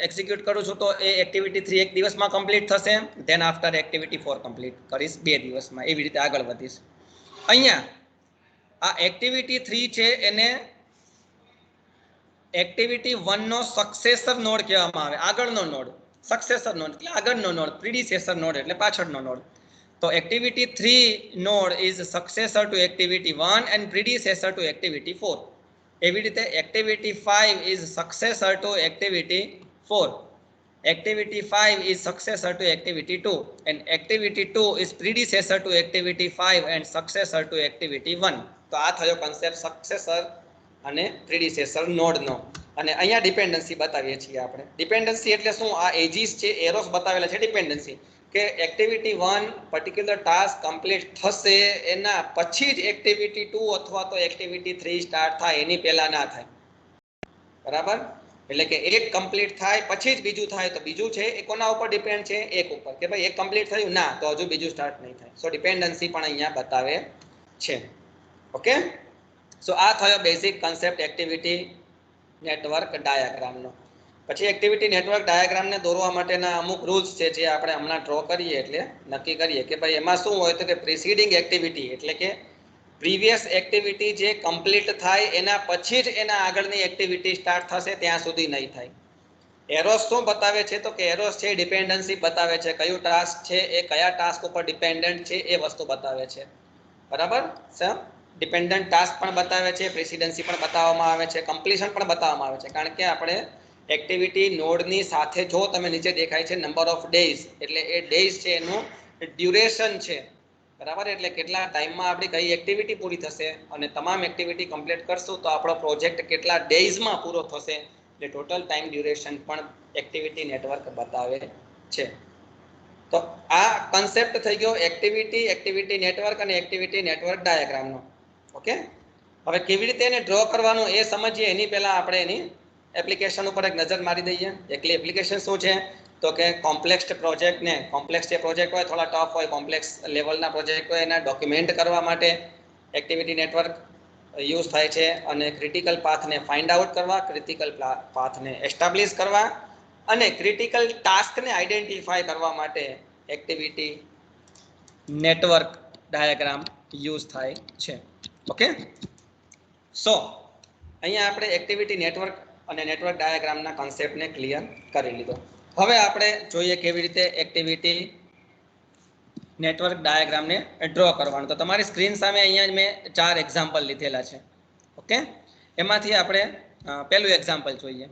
એક્ઝિક્યુટ કરું છું તો એ એક્ટિવિટી 3 એક દિવસમાં કમ્પ્લીટ થશે, ધેન આફ્ટર એક્ટિવિટી 4 કમ્પ્લીટ કરીશ 2 દિવસમાં. એવી રીતે આગળ વધીશ. અહીંયા આ એક્ટિવિટી 3 છે એને એક્ટિવિટી 1 નો સક્સેસર નોડ કહેવામાં આવે. આગળનો નોડ સક્સેસર નોડ એટલે આગળનો નોડ, પ્રીડિસેસર નોડ એટલે પાછળનો નોડ. તો activity 3 node is successor to activity 1 and predecessor to activity 4. એવી રીતે activity 5 is successor to activity 4. Activity 5 is successor to activity 2 and activity 2 is predecessor to activity 5 and successor to activity 1. તો આ થયો કન્સેપ્ટ સક્સેસર અને પ્રીડિસેસર નોડનો. અને અહીંયા ડિપેન્ડન્સી બતાવીએ છીએ આપણે. ડિપેન્ડન્સી એટલે શું? આ એજીસ છે, એરોસ બતાવેલા છે ડિપેન્ડન્સી, કે એક્ટિવિટી 1 પર્ટિક્યુલર ટાસ્ક કમ્પ્લીટ થશે એના પછી જ એક્ટિવિટી 2 અથવા તો એક્ટિવિટી 3 સ્ટાર્ટ થાય, એની પહેલા ના થાય. બરાબર? એટલે કે એક કમ્પ્લીટ થાય પછી જ બીજું થાય. તો બીજું છે એ કોના ઉપર ડિપેન્ડ છે? એક ઉપર, કે ભાઈ એક કમ્પ્લીટ થયું ના તો હજુ બીજું સ્ટાર્ટ નહીં થાય. સો ડિપેન્ડન્સી પણ અહીંયા બતાવે છે. ઓકે, સો આ થયો બેઝિક કન્સેપ્ટ એક્ટિવિટી નેટવર્ક ડાયાગ્રામનો. પછી એક્ટિવિટી નેટવર્ક ડાયાગ્રામને દોરવા માટેના અમુક રૂલ્સ છે જે આપણે હમણાં ડ્રો કરીએ એટલે નક્કી કરીએ કે ભાઈ એમાં શું હોય તો કે પ્રિસીડિંગ એક્ટિવિટી એટલે કે પ્રીવિયસ એક્ટિવિટી જે કમ્પ્લીટ થાય એના પછી જ એના આગળની એક્ટિવિટી સ્ટાર્ટ થશે, ત્યાં સુધી નહીં થાય. એરોસ શું બતાવે છે તો કે એરોસ છે ડિપેન્ડન્સી બતાવે છે, કયું ટાસ્ક છે એ કયા ટાસ્ક ઉપર ડિપેન્ડન્ટ છે એ વસ્તુ બતાવે છે. બરાબર? ડિપેન્ડન્ટ ટાસ્ક પણ બતાવે છે, પ્રેસિડેન્સી પણ બતાવવામાં આવે છે, કમ્પ્લીશન પણ બતાવવામાં આવે છે. કારણ કે આપણે એક્ટિવિટી નોડની સાથે જો તમે નીચે દેખાય છે નંબર ઓફ ડેઝ, એટલે એ ડેઝ છે એનું ડ્યુરેશન છે. બરાબર? એટલે કેટલા ટાઈમમાં આપણી કઈ એક્ટિવિટી પૂરી થશે અને તમામ એક્ટિવિટી કમ્પ્લીટ કરશું તો આપણો પ્રોજેક્ટ કેટલા ડેઝમાં પૂરો થશે, એટલે ટોટલ ટાઈમ ડ્યુરેશન પણ એક્ટિવિટી નેટવર્ક બતાવે છે. તો આ કન્સેપ્ટ થઈ ગયો એક્ટિવિટી નેટવર્ક અને એક્ટિવિટી નેટવર્ક ડાયાગ્રામનો. ઓકે, હવે કેવી રીતે એને ડ્રો કરવાનું એ સમજીએ એની પહેલા આપણે એની એપ્લિકેશન ઉપર એક નજર મારી દઈએ. એકલી એપ્લિકેશન શું છે તો કે કોમ્પ્લેક્સ પ્રોજેક્ટને, કોમ્પ્લેક્સ જે પ્રોજેક્ટ હોય થોડા ટફ હોય, કોમ્પ્લેક્સ લેવલના પ્રોજેક્ટ હોય એના ડોક્યુમેન્ટ કરવા માટે એક્ટિવિટી નેટવર્ક યુઝ થાય છે. અને ક્રિટિકલ પાથને ફાઇન્ડ આઉટ કરવા, ક્રિટિકલ પાથને એસ્ટાબ્લિશ કરવા અને ક્રિટિકલ ટાસ્કને આઈડેન્ટિફાય કરવા માટે એક્ટિવિટી નેટવર્ક ડાયાગ્રામ યુઝ થાય છે. ઓકે, સો અહીંયા આપણે એક્ટિવિટી નેટવર્ક અને નેટવર્ક ડાયાગ્રામના કોન્સેપ્ટને ક્લિયર કરી લીધો. હવે આપણે જોઈએ કેવી રીતે એક્ટિવિટી નેટવર્ક ડાયાગ્રામને ડ્રો કરવાનો. તો તમારી સ્ક્રીન સામે અહીંયા મેં 4 એક્ઝામ્પલ લીધેલા છે. ઓકે, એમાંથી આપણે પહેલું એક્ઝામ્પલ જોઈએ.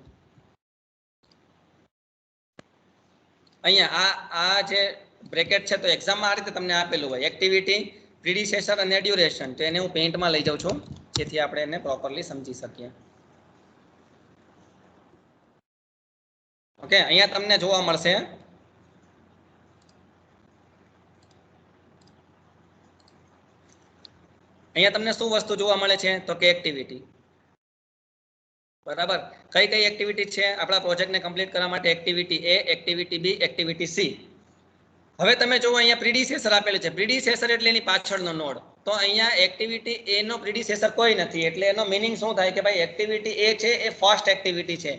અહીંયા આ જે બ્રેકેટ છે તો એક્ઝામમાં આ રીતે તમને આપેલું હોય એક્ટિવિટી, પ્રીડિસેસર અને ડ્યુરેશન. તો એને હું પેઇન્ટમાં લઈ જાઉં છું જેથી આપણે એને પ્રોપરલી સમજી શકીએ. ઓકે, અહીંયા તમને જોવા મળશે અહીંયા તમને શું વસ્તુ જોવા મળે છે તો કે એક્ટિવિટી. બરાબર, કઈ કઈ એક્ટિવિટી છે આપણા પ્રોજેક્ટને કમ્પ્લીટ કરવા માટે? એક્ટિવિટી એ, એક્ટિવિટી બી, એક્ટિવિટી સી. હવે તમે જુઓ અહીંયા પ્રીડિસેસર આપેલું છે. પ્રીડિસેસર એટલે એની પાછળનો નોડ. તો અહીંયા એક્ટિવિટી એ નો પ્રીડિસેસર કોઈ નથી, એટલે એનો મીનિંગ શું થાય કે ભાઈ એક્ટિવિટી એ છે એ ફર્સ્ટ એક્ટિવિટી છે,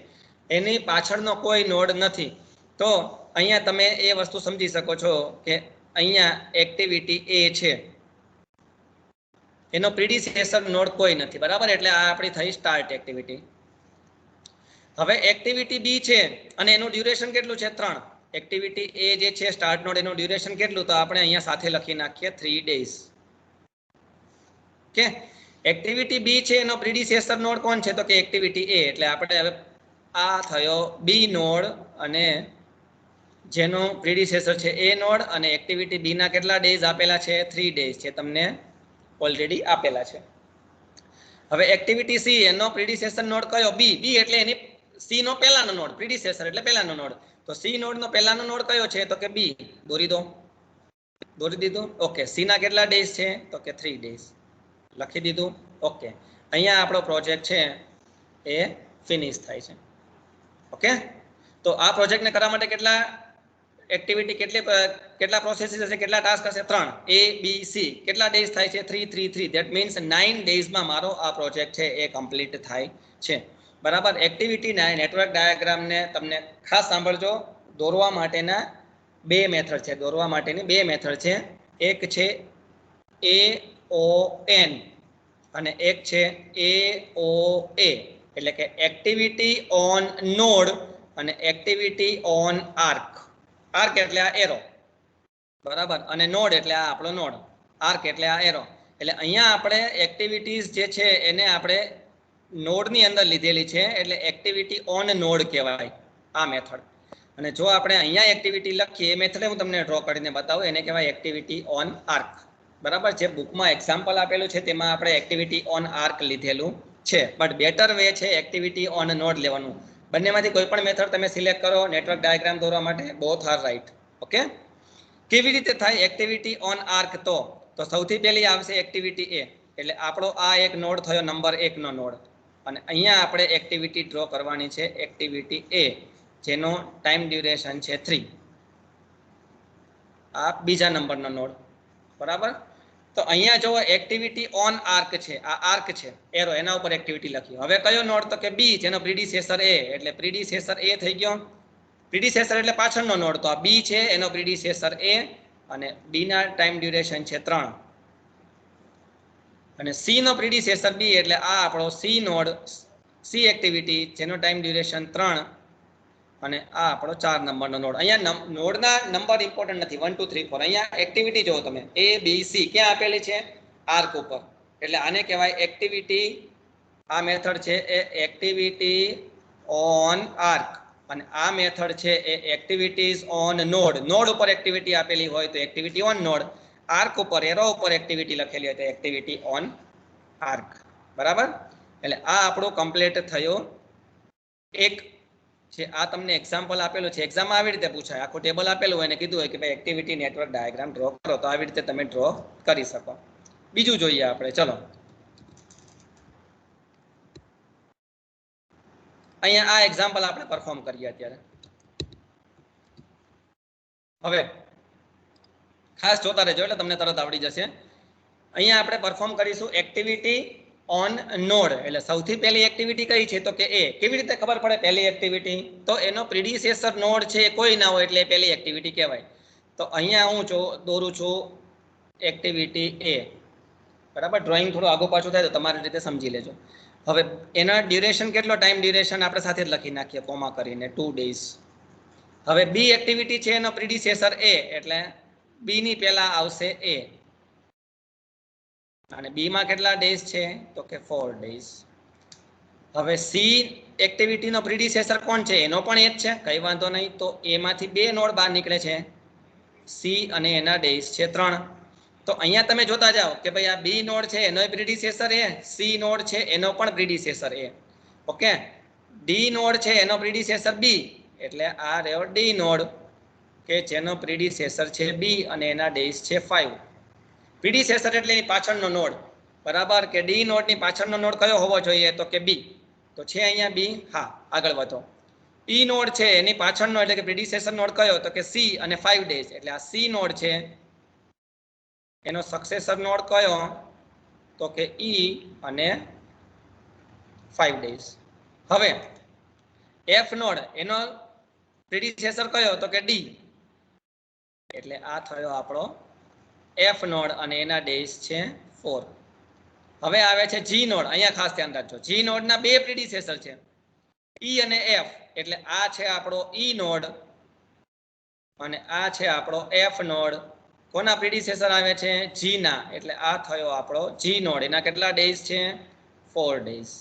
એની પાછળનો કોઈ નોડ નથી. તો અહીંયા તમે એ વસ્તુ સમજી શકો છો કે અહીંયા એક્ટિવિટી એ છે, એનો પ્રીડિસેસર નોડ કોઈ નથી. બરાબર, એટલે આ આપણી થઈ સ્ટાર્ટ એક્ટિવિટી. હવે એક્ટિવિટી બી છે અને એનું ડ્યુરેશન કેટલું છે? 3. એક્ટિવિટી એ જે છે સ્ટાર્ટ નોડ, એનું ડ્યુરેશન કેટલું? તો આપણે અહીંયા સાથે લખી નાખીએ 3 ડેઝ. ઓકે, એક્ટિવિટી બી છે એનો પ્રીડિસેસર નોડ કોણ છે તો કે એક્ટિવિટી એ. એટલે આપણે હવે આ થયો બી નોડ અને જેનો પ્રીડિસેસર છે એ નોડ, અને એક્ટિવિટી બી ના કેટલા ડેઝ આપેલા છે? 3 ડેઝ છે, તમને ઓલરેડી આપેલા છે. હવે એક્ટિવિટી સી, એનો પ્રીડિસેસર નોડ કયો? બી. બી એટલે એની સી નો પહેલાનો નોડ, પ્રીડિસેસર એટલે પહેલાનો નોડ. તો સી નોડ નો પહેલાનો નોડ કયો છે? તો કે બી. દોરી દો, દોરી દીધું. ઓકે, સી ના કેટલા ડેઝ છે? તો કે 3 ડેઝ. લખી દીધું. ઓકે, અહીંયા આપણો પ્રોજેક્ટ છે એ ફિનિશ થાય છે. ઓકે, તો આ પ્રોજેક્ટને કરવા માટે કેટલા એક્ટિવિટી, કેટલા પ્રોસેસીસ હશે, કેટલા ટાસ્ક હશે? 3 A B C. કેટલા ડેઝ થાય છે? 3 3 3. ધેટ મીન્સ 9 ડેઝમાં મારો આ પ્રોજેક્ટ છે એ કમ્પ્લીટ થાય છે. બરાબર. એક્ટિવિટી નેટવર્ક ડાયાગ્રામને તમને ખાસ સાંભળજો. દોરવા માટેના બે મેથડ છે, દોરવા માટેની બે મેથડ છે. એક છે AON અને એક છે AOA, એટલે કે એક્ટિવિટી ઓન નોડ અને એક્ટિવિટી ઓન આર્ક. આર્ક એટલે આ એરો, બરાબર, અને નોડ એટલે આ આપણો નોડ. આર્ક એટલે આ એરો. એટલે અહીંયા આપણે એક્ટિવિટીઝ જે છે એને આપણે નોડની અંદર લીધેલી છે, એટલે એક્ટિવિટી ઓન નોડ કહેવાય આ મેથડ. અને જો આપણે અહીંયા એક્ટિવિટી લખીએ, એ મેથડ હું તમને ડ્રો કરીને બતાવું, એને કહેવાય એક્ટિવિટી ઓન આર્ક. બરાબર. જે બુકમાં એક્ઝામ્પલ આપેલું છે તેમાં આપણે એક્ટિવિટી ઓન આર્ક લીધેલું છે, બટ બેટર વે છે એક્ટિવિટી ઓન નોડ લેવાનું. બંનેમાંથી કોઈ પણ મેથડ તમે સિલેક્ટ કરો નેટવર્ક ડાયાગ્રામ દોરવા માટે, બોથ આર રાઈટ. ઓકે, કેવી રીતે થાય એક્ટિવિટી ઓન આર્ક? તો સૌથી પહેલી આવશે એક્ટિવિટી એ, એટલે આપણો આ એક નોડ થયો નંબર 1 નો નોડ, અને અહીંયા આપણે એક્ટિવિટી ડ્રો કરવાની છે એક્ટિવિટી એ, જેનો ટાઈમ ડ્યુરેશન છે 3. આ બીજા નંબરનો નોડ. બરાબર. તો અહીંયા જો એક્ટિવિટી ઓન આર્ક છે, આ આર્ક છે એરો, એના ઉપર એક્ટિવિટી લખી. હવે કયો નોડ? તો કે બી, જેનો પ્રીડિસેસર એ, એટલે પ્રીડિસેસર એ થઈ ગયો. પ્રીડિસેસર એટલે પાછળનો નોડ, તો આ બી છે, એનો પ્રીડિસેસર એ, અને બી ના ટાઈમ ડ્યુરેશન છે 3. અને સી નો પ્રીડિસેસર બી, એટલે આ આપણો સી નોડ, સી એક્ટિવિટી, જેનો ટાઈમ ડ્યુરેશન 3, અને આ આપણો 4 નંબરનો નોડ. અહીંયા નોડના નંબર ઇમ્પોર્ટન્ટ નથી, 1 2 3 4. અહીંયા એક્ટિવિટી જુઓ તમે, A B C ક્યાં આપેલી છે? આર્ક ઉપર. એટલે આને કહેવાય એક્ટિવિટી, આ મેથડ છે એ એક્ટિવિટી ઓન આર્ક, અને આ મેથડ છે એ એક્ટિવિટીઝ ઓન નોડ. નોડ ઉપર એક્ટિવિટી આપેલી હોય તો એક્ટિવિટી ઓન નોડ, આર્ક ઉપર એરો ઉપર એક્ટિવિટી લખેલી હોય તો એક્ટિવિટી ઓન આર્ક. બરાબર. એટલે આ આપણું કમ્પ્લીટ થયું એક છે. આ તમને એક્ઝામ્પલ આપેલું છે, એક્ઝામમાં આવી રીતે પૂછાય, આખું ટેબલ આપેલું હોય અને કીધું હોય કે ભાઈ એક્ટિવિટી નેટવર્ક ડાયાગ્રામ ડ્રો કરો, તો આવી રીતે તમે ડ્રો કરી શકો. બીજું જોઈએ આપણે. ચલો, અહીંયા આ એક્ઝામ્પલ આપણે પરફોર્મ કરીએ અત્યારે. હવે ખાસ જોતા રહેજો એટલે તમને તરત આવડી જશે. અહીંયા આપણે પરફોર્મ કરીશું એક્ટિવિટી ઓન નોડ. એટલે સૌથી પહેલી એક્ટિવિટી કઈ છે? તો કે એ. કેવી રીતે ખબર પડે પહેલી એક્ટિવિટી? તો એનો પ્રીડિસેસર નોડ છે કોઈ ના હોય એટલે પહેલી એક્ટિવિટી કહેવાય. તો અહીંયા હું દોરું છું એક્ટિવિટી એ. બરાબર. ડ્રોઈંગ થોડું આગું પાછું થાય તો તમારી રીતે સમજી લેજો. હવે એના ડ્યુરેશન કેટલો? ટાઈમ ડ્યુરેશન આપણે સાથે જ લખી નાખીએ કોમા કરીને, 2 ડેઝ. હવે બી એક્ટિવિટી છે એનો પ્રીડિસેસર એ, એટલે બી ની પહેલા આવશે એ, અને બી માં કેટલા ડેઝ છે? તો કે 4 ડેઝ. હવે સી એક્ટિવિટીનો પ્રીડિસેસર કોણ છે? એનો પણ એ જ છે, કઈ વાંધો નહીં. તો એમાંથી 2 નોડ બહાર નીકળે છે, સી અને એના ડેઝ છે 3. તો અહીંયા તમે જોતા જાઓ કે ભાઈ આ બી નોડ છે એનો પ્રીડિસેસર એ, સી નોડ છે એનો પણ પ્રીડિસેસર એ. ઓકે, ડી નોડ છે એનો પ્રીડિસેસર બી, એટલે આ રહ્યો ડી નોડ કે જેનો પ્રીડિસેસર છે બી અને એના ડેઝ છે 5. પ્રીડિસેસર એટલે એની પાછળનો નોડ. બરાબર. કે ડી નોડની પાછળનો નોડ કયો હોવો જોઈએ? તો કે બી. તો છે અહીંયા બી. હા, આગળ વધો. ઈ નોડ છે એની પાછળનો એટલે કે પ્રીડિસેસર નોડ કયો? તો કે સી અને 5 ડેઝ, એટલે આ સી નોડ છે એનો સક્સેસર નોડ કયો? તો કે ઈ અને 5 ડેઝ. હવે એફ નોડ એનો પ્રીડિસેસર કયો? તો કે ડી, એટલે આ થયો આપણો એફ નોડ અને એના ડેઝ છે 4. હવે આવે છે જી નોડ. અહીંયા ખાસ ધ્યાન રાખજો, જી નોડના 2 પ્રીડિસેસર છે, ઈ અને એફ, એટલે આ છે આપણો ઈ નોડ અને આ છે આપણો એફ નોડ. કોના પ્રીડિસેસર આવે છે? જી ના, એટલે આ થયો આપણો જી નોડ. એના કેટલા ડેઝ છે? 4 days.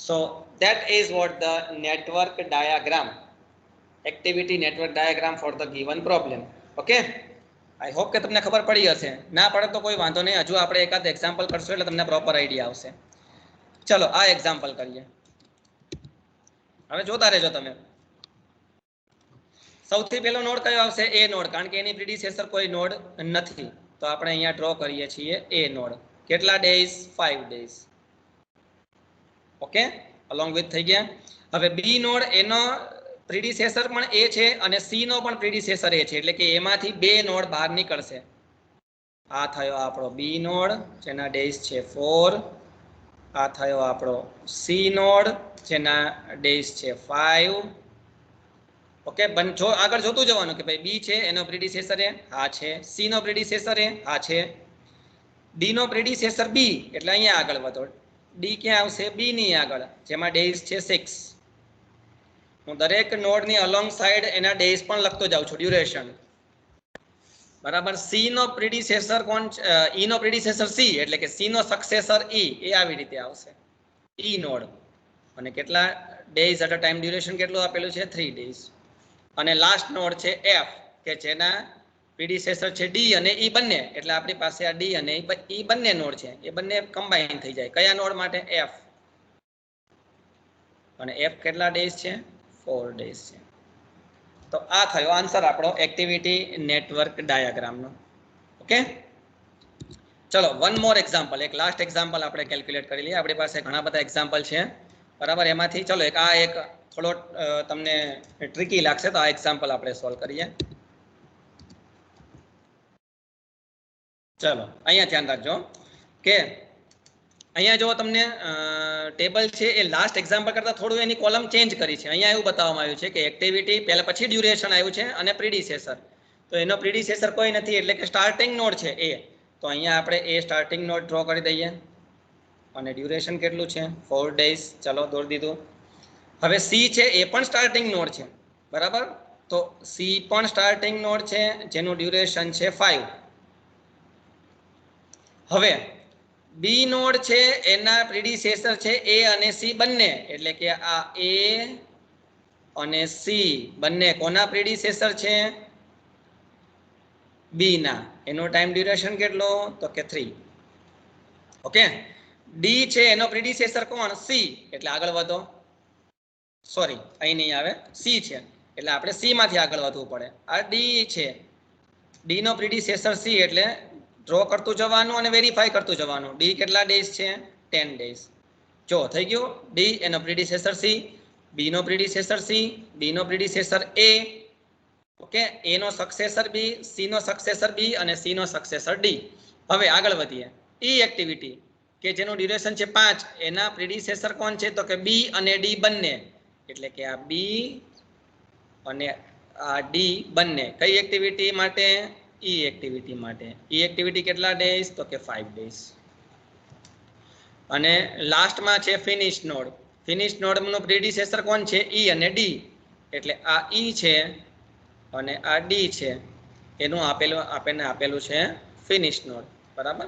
So that is what the network diagram, activity network diagram for the given problem. Okay, I hope કે તમને ખબર પડી હશે. ના પડે તો કોઈ વાંધો નહીં, હજુ આપણે એકાદ એક્ઝામ્પલ કરશું એટલે તમને પ્રોપર આઈડિયા આવશે. ચલો આ એક્ઝામ્પલ કરીએ. હવે જોતા રહેજો તમે. સૌથી પહેલો નોડ કયો આવશે? એ નોડ, કારણ કે એની પ્રીડિસેસર કોઈ નોડ નથી. તો આપણે અહીંયા ડ્રો કરીએ છીએ એ નોડ. કેટલા days? 5 days. Okay, along with થઈ ગયા. હવે બી નોડ, એનો પ્રીડિસેસર પણ એ છે અને સી નો પણ પ્રીડિસેસર એ છે, એટલે કે એમાંથી 2 નોડ બહાર નીકળશે. આ થયો આપણો બી નોડ જેના ડેઝ છે 4. આ થયો આપણો સી નોડ જેના ડેઝ છે 5. ઓકે, જો આગળ જોતું જવાનું કે ભાઈ બી છે એનો પ્રીડિસેસર એ હા છે, સી નો પ્રીડિસેસર એ હા છે, ડી નો પ્રીડિસેસર બી, એટલે અહીંયા આગળ વધો. ડી ક્યાં આવશે? બી ની આગળ, જેમાં ડેઝ છે 6. હું દરેક નોડની અલોંગ સાઈડ એના ડેઝ પણ લખતો જાઉં છું, ડ્યુરેશન. બરાબર. સી નો પ્રીડિસેસર કોણ? ઈ નો પ્રીડિસેસર સી, એટલે કે સી નો સક્સેસર ઈ, એ આવી રીતે આવશે ઈ નોડ. અને કેટલા days at a time duration કેટલું આપેલું છે? 3 ડેઝ. અને લાસ્ટ નોડ છે એફ, કે જેના પ્રીડિસેસર છે ડી અને ઈ બંને, એટલે આપણી પાસે આ ડી અને ઈ બંને નોડ છે, એ બંને કમ્બાઈન થઈ જાય. કયા નોડ માટે? એફ. અને એફ કેટલા ડેઝ છે? 4 ડેઝ છે. તો આ થયો આન્સર આપણો એક્ટિવિટી નેટવર્ક ડાયાગ્રામનો. ઓકે, ચલો વન મોર એક્ઝામ્પલ, એક લાસ્ટ એક્ઝામ્પલ આપણે કેલ્ક્યુલેટ કરી લઈએ. આપણી પાસે ઘણા બધા એક્ઝામ્પલ છે, બરાબર. એમાંથી ચલો એક થોડો તમને ટ્રિકી લાગશે, તો આ એક્ઝામ્પલ આપણે સોલ્વ કરીએ. ચલો અહીંયા ધ્યાન રાખજો કે અહીંયા જો તમને ટેબલ છે એ લાસ્ટ એક્ઝામ્પલ કરતાં થોડું એની કોલમ ચેન્જ કરી છે. અહીંયા એવું બતાવવામાં આવ્યું છે કે એક્ટિવિટી પહેલા, પછી ડ્યુરેશન આવ્યું છે અને પ્રીડિસેસર. તો એનો પ્રીડિસેસર કોઈ નથી, એટલે કે સ્ટાર્ટિંગ નોડ છે એ. તો અહીંયા આપણે એ સ્ટાર્ટિંગ નોડ ડ્રો કરી દઈએ. અને ડ્યુરેશન કેટલું છે? 4 ડેઝ. ચલો દોરી દીધું. હવે સી છે એ પણ સ્ટાર્ટિંગ નોડ છે, બરાબર. તો સી પણ સ્ટાર્ટિંગ નોડ છે જેનું ડ્યુરેશન છે 5. હવે બી નોડ છે એના પ્રીડિસેસર છે એ અને સી બંને, એટલે કે આ એ અને સી બંને કોના પ્રીડિસેસર છે? બી ના. એનો ટાઈમ ડ્યુરેશન કેટલો? તો કે 3. ઓકે. ડી છે એનો પ્રીડિસેસર કોણ? સી, એટલે આગળ વધો. સોરી, અહીં નહીં આવે, સી છે એટલે આપણે સી માંથી આગળ વધવું પડે. આ ડી છે, ડી નો પ્રીડિસેસર સી, એટલે ડ્રો કરતું જવાનું અને વેરીફાઈ કરતું જવાનું. ડી કેટલા ડેઝ છે? 10 ડેઝ. જો થઈ ગયું. ડી એનો પ્રીડિસેસર સી, બી નો પ્રીડિસેસર સી, ડી નો પ્રીડિસેસર એ, ઓકે, એ નો સક્સેસર બી, સી નો સક્સેસર બી અને સી નો સક્સેસર ડી. હવે આગળ વધીએ. ઈ એક્ટિવિટી કે જેનું ડ્યુરેશન છે 5, એના પ્રીડિસેસર કોણ છે? તો કે બી અને ડી બંને, એટલે કે આ બી અને આ ડી બંને. કઈ એક્ટિવિટી માટે? ઈ એક્ટિવિટી માટે. ઈ એક્ટિવિટી કેટલા ડેઝ? તો કે 5 ડેઝ. અને લાસ્ટમાં છે ફિનિશ નોડ. ફિનિશ નોડનું પ્રીડિસેસર કોણ છે? ઈ અને ડી, એટલે આ ઈ છે અને આ ડી છે, એનું આપેલું છે ફિનિશ નોડ, બરાબર.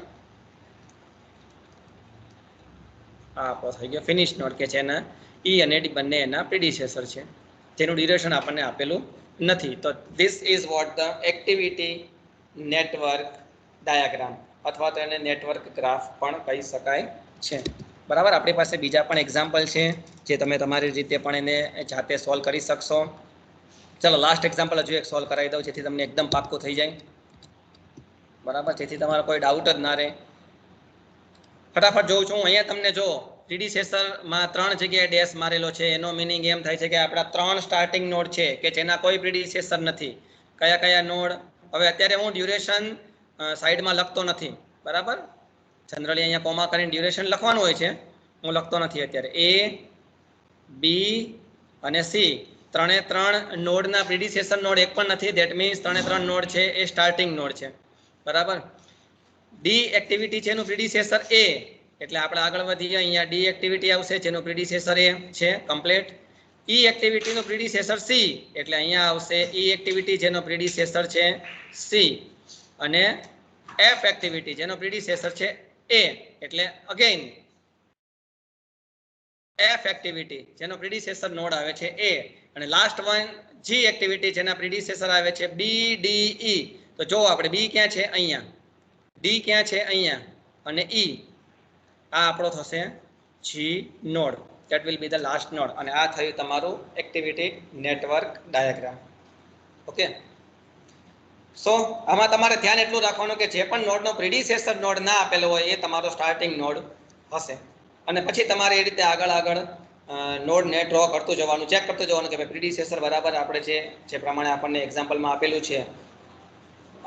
આ આપણો થઈ ગયો ફિનિશ નોડ, કે જેના ઈ અને ડી બંને એના પ્રીડિસેસર છે, જેનું ડ્યુરેશન આપણને આપેલું નથી. તો this is what the activity network diagram, અથવા તો એને નેટવર્ક ગ્રાફ પણ કહી શકાય છે, બરાબર. આપણી પાસે બીજા પણ એક્ઝામ્પલ છે જે તમે તમારી રીતે પણ એને જાતે સોલ્વ કરી શકશો. ચલો લાસ્ટ એક્ઝામ્પલ હજુ એક સોલ્વ કરાવી દઉં, જેથી તમને એકદમ પાક્કું થઈ જાય, બરાબર, જેથી તમારો કોઈ ડાઉટ જ ના રહે. ફટાફટ જોઉં છું. અહીંયા તમને જો પ્રીડિસેસરમાં 3 જગ્યાએ ડેશ મારેલો છે, એનો મિનિંગ એમ થાય છે કે આપણા 3 સ્ટાર્ટિંગ નોડ છે કે જેના કોઈ પ્રીડિસેસર નથી. કયા કયા નોડ? હવે અત્યારે હું ડ્યુરેશન સાઈડમાં લખતો નથી, બરાબર. જનરલી અહીંયા કોમા કરીને ડ્યુરેશન લખવાનું હોય છે, હું લખતો નથી અત્યારે. એ, બી અને સી, 3 નોડના પ્રીડિસેસર નોડ એક પણ નથી. ધેટ મીન્સ 3 નોડ છે એ સ્ટાર્ટિંગ નોડ છે, બરાબર. ડી એક્ટિવિટી છે એનું પ્રીડિસેસર એ, એટલે આપણે આગળ વધીએ. અહીંયા ડી એક્ટિવિટી આવશે જેનું પ્રીડિસેસર એ છે, કમ્પ્લીટ. ઈ એક્ટિવિટીનું પ્રીડિસેસર સી, એટલે અહીંયા આવશે ઈ એક્ટિવિટી જેનો પ્રીડિસેસર છે સી. અને એફ એક્ટિવિટી જેનો પ્રીડિસેસર છે એ, એટલે અગેન એફ એક્ટિવિટી જેનો પ્રીડિસેસર નોડ આવે છે એ. અને લાસ્ટ વન જી એક્ટિવિટી જેના પ્રીડિસેસર આવે છે બી, ડી, ઈ. તો જો આપણે બી ક્યાં છે? અહીંયા. ડી ક્યાં છે? અહીંયા. અને ઈ, આ આપણો થશે જી node, that will be the last node. અને આ થયું તમારું એક્ટિવિટી નેટવર્ક ડાયાગ્રામ. ઓકે, સો આમાં તમારે ધ્યાન એટલું રાખવાનું કે જે પણ નોડનો પ્રિડિસેસર નોડ ના આપેલો હોય એ તમારો સ્ટાર્ટિંગ નોડ હશે. અને પછી તમારે એ રીતે આગળ આગળ નોડને ડ્રો કરતું જવાનું, ચેક કરતું જવાનું કે ભાઈ પ્રિડિસેસર બરાબર આપણે જે પ્રમાણે આપણને એક્ઝામ્પલમાં આપેલું છે,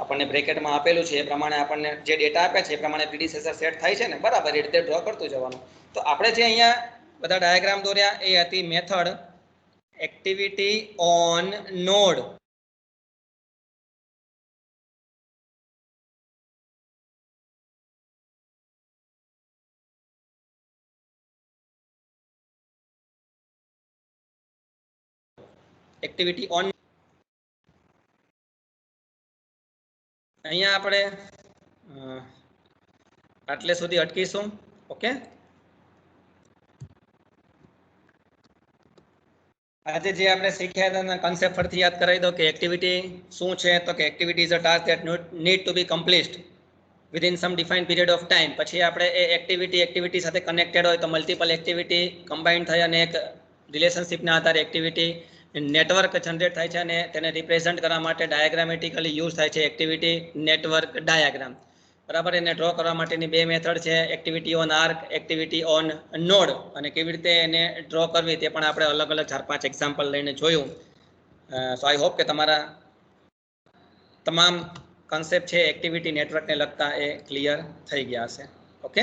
આપણને બ્રેકેટમાં આપેલું છે એ પ્રમાણે આપણને જે ડેટા આપે છે એ પ્રમાણે પ્રિડિસેસર સેટ થાય છે ને બરાબર એ રીતે ડ્રો કરતું જવાનું. તો આપણે જે અહીંયા બધા ડાયાગ્રામ દોર્યા એ હતી method activity on node. Activity on અહીંયા આપણે આટલે સુધી અટકીશું. ઓકે, આજે જે આપણે શીખ્યા હતા કન્સેપ્ટ ફરીથી યાદ કરાવી દો કે એક્ટિવિટી શું છે. તો કે activity is a task that need to be complete within some defined period of time. પછી આપણે એ એક્ટિવિટી સાથે કનેક્ટેડ હોય તો મલ્ટિપલ એક્ટિવિટી કમ્બાઇન્ડ થઈ અને એક રિલેશનશિપના આધારે એક્ટિવિટી નેટવર્ક જનરેટ થાય છે અને તેને રિપ્રેઝન્ટ કરવા માટે ડાયાગ્રામેટિકલી યુઝ થાય છે એક્ટિવિટી નેટવર્ક ડાયાગ્રામ. બરાબર, એને ડ્રો કરવા માટેની બે મેથડ છે, activity on arc, activity on node. અને કેવી રીતે એને ડ્રો કરવી તે પણ આપણે અલગ અલગ 4-5 એક્ઝામ્પલ લઈને જોયું. સો આઈ હોપ કે તમારા તમામ કન્સેપ્ટ છે એક્ટિવિટી નેટવર્કને લગતા એ ક્લિયર થઈ ગયા હશે. ઓકે.